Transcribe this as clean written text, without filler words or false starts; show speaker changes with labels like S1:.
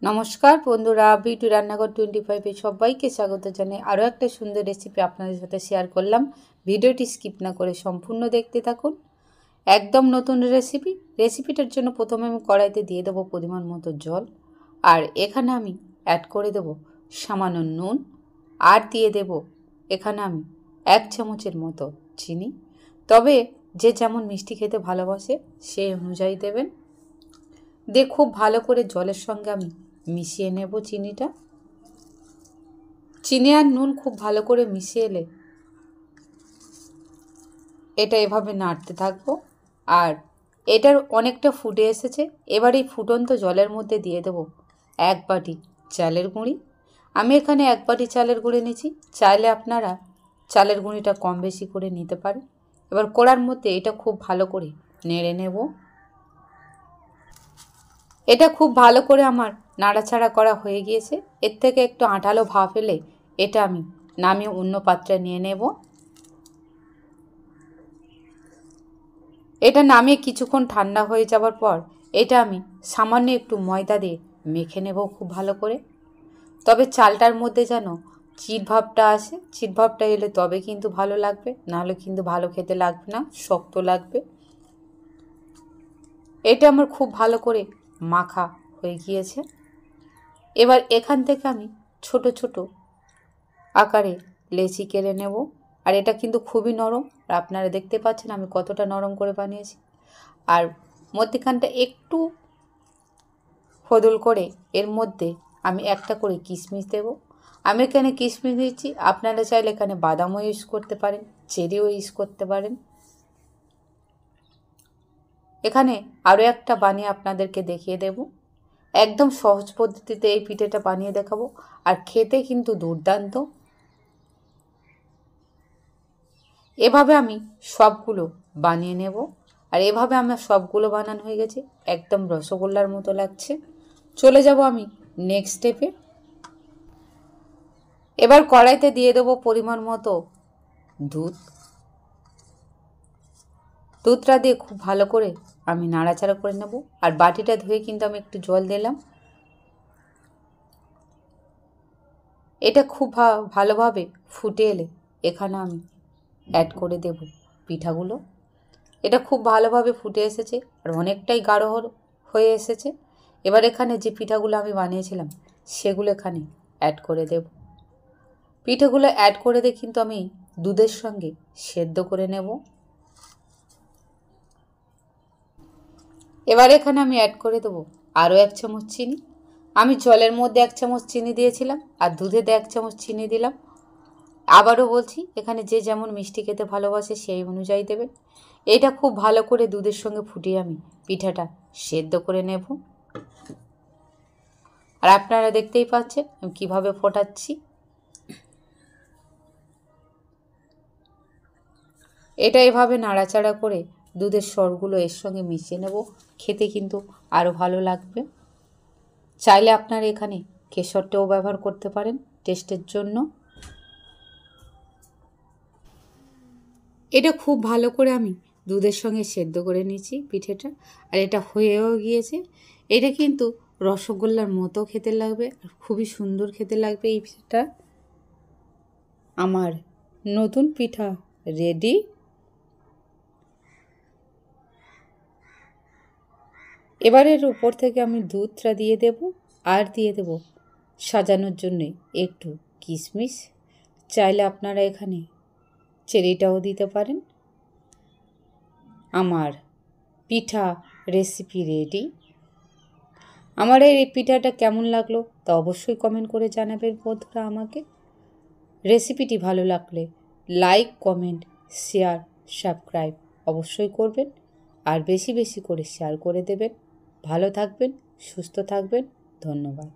S1: নমস্কার বন্ধুরা, বিউটি রান্নাঘর 25-এ সবাইকে স্বাগত জানাই। আরও একটা সুন্দর রেসিপি আপনাদের সাথে শেয়ার করলাম। ভিডিওটি স্কিপ না করে সম্পূর্ণ দেখতে থাকুন। একদম নতুন রেসিপিটার জন্য প্রথমে আমি কড়াইতে দিয়ে দেবো পরিমাণ মতো জল, আর এখানে আমি অ্যাড করে দেব সামান্য নুন, আর দিয়ে দেব এখানে আমি 1 চামচের মতো চিনি। তবে যে যেমন মিষ্টি খেতে ভালোবাসে সেই অনুযায়ী দেবেন। দিয়ে খুব ভালো করে জলের সঙ্গে আমি মিশিয়ে নেব চিনিটা। চিনি আর নুন খুব ভালো করে মিশিয়ে এলে এটা এভাবে নাড়তে থাকবো। আর এটার অনেকটা ফুটে এসেছে। এবার এই ফুটন্ত জলের মধ্যে দিয়ে দেব 1 বাটি চালের গুঁড়ি। আমি এখানে 1 বাটি চালের গুঁড়ি নিয়েছি, চাইলে আপনারা চালের গুঁড়িটা কম বেশি করে নিতে পারেন। এবার কড়ার মধ্যে এটা খুব ভালো করে নেড়ে নেব। এটা খুব ভালো করে আমার নাড়াচাড়া করা হয়ে গিয়েছে। এর থেকে একটু আঁঠালো ভাব এলে এটা আমি নামিয়ে অন্য পাত্রে নিয়ে নেব। এটা নামিয়ে কিছুক্ষণ ঠান্ডা হয়ে যাওয়ার পর এটা আমি সামান্য একটু ময়দা দিয়ে মেখে নেব খুব ভালো করে। তবে চালটার মধ্যে যেন চিটভাবটা আসে, চিটভাবটা এলে তবে কিন্তু ভালো লাগবে, নাহলে কিন্তু ভালো খেতে লাগবে না, শক্ত লাগবে। এটা আমার খুব ভালো করে মাখা হয়ে গিয়েছে। এবার এখান থেকে আমি ছোট ছোট আকারে লেচি কেটে নেব। আর এটা কিন্তু খুবই নরম, আর আপনারা দেখতে পাচ্ছেন আমি কতটা নরম করে বানিয়েছি। আর মধ্যখানটা একটু ফদল করে এর মধ্যে আমি একটা করে কিশমিশ দেব। আমি এখানে কিশমিশ দিচ্ছি, আপনারা চাইলে এখানে বাদামও ইউজ করতে পারেন, চেরিও ইউজ করতে পারেন। এখানে আরও একটা বানিয়ে আপনাদেরকে দেখিয়ে দেব। একদম সহজ পদ্ধতিতে এই পিঠেটা বানিয়ে দেখাবো, আর খেতে কিন্তু দুর্দান্ত। এভাবে আমি সবগুলো বানিয়ে নেব। আর এভাবে আমার সবগুলো বানানো হয়ে গেছে, একদম রসগোল্লার মতো লাগছে। চলে যাব আমি নেক্সট স্টেপে। এবার কড়াইতে দিয়ে দেবো পরিমাণ মতো দুধটা দিয়ে খুব ভালো করে আমি নাড়াচাড়া করে নেব। আর বাটিটা ধুয়ে কিন্তু আমি একটু জল দিলাম। এটা খুব ভালোভাবে ফুটে এলে এখানে আমি অ্যাড করে দেব পিঠাগুলো। এটা খুব ভালোভাবে ফুটে এসেছে আর অনেকটাই গাঢ় হয়ে এসেছে। এবার এখানে যে পিঠাগুলো আমি বানিয়েছিলাম সেগুলো এখানে অ্যাড করে দেব। পিঠাগুলো অ্যাড করে দিয়ে কিন্তু আমি দুধের সঙ্গে সেদ্ধ করে নেব। এবার এখানে আমি অ্যাড করে দেবো আরও 1 চামচ চিনি। আমি জলের মধ্যে 1 চামচ চিনি দিয়েছিলাম, আর দুধেতে 1 চামচ চিনি দিলাম। আবারও বলছি, এখানে যে যেমন মিষ্টি খেতে ভালোবাসে সেই অনুযায়ী দেবেন। এটা খুব ভালো করে দুধের সঙ্গে ফুটিয়ে আমি পিঠাটা সেদ্ধ করে নেব। আর আপনারা দেখতেই পাচ্ছেন আমি কীভাবে ফোটাচ্ছি। এটা এভাবে নাড়াচাড়া করে দুধের সরগুলো এর সঙ্গে মিশিয়ে নেব। খেতে কিন্তু আরও ভালো লাগবে। চাইলে আপনারা এখানে কেশরটাও ব্যবহার করতে পারেন টেস্টের জন্য। এটা খুব ভালো করে আমি দুধের সঙ্গে সেদ্ধ করে নিয়েছি পিঠেটা, আর এটা হয়েও গিয়েছে। এটা কিন্তু রসগোল্লার মতো খেতে লাগবে, আর খুবই সুন্দর খেতে লাগবে এই পিঠাটা। আমার নতুন পিঠা রেডি। এবারের উপর থেকে আমি দুধটা দিয়ে দেব, আর দিয়ে দেব সাজানোর জন্যে একটু কিশমিশ। চাইলে আপনারা এখানে চেরিটাও দিতে পারেন। আমার পিঠা রেসিপি রেডি। আমার এই পিঠাটা কেমন লাগলো তা অবশ্যই কমেন্ট করে জানাবেন বন্ধুরা আমাকে। রেসিপিটি ভালো লাগলে লাইক, কমেন্ট, শেয়ার, সাবস্ক্রাইব অবশ্যই করবেন, আর বেশি বেশি করে শেয়ার করে দেবেন। ভালো থাকবেন, সুস্থ থাকবেন। ধন্যবাদ।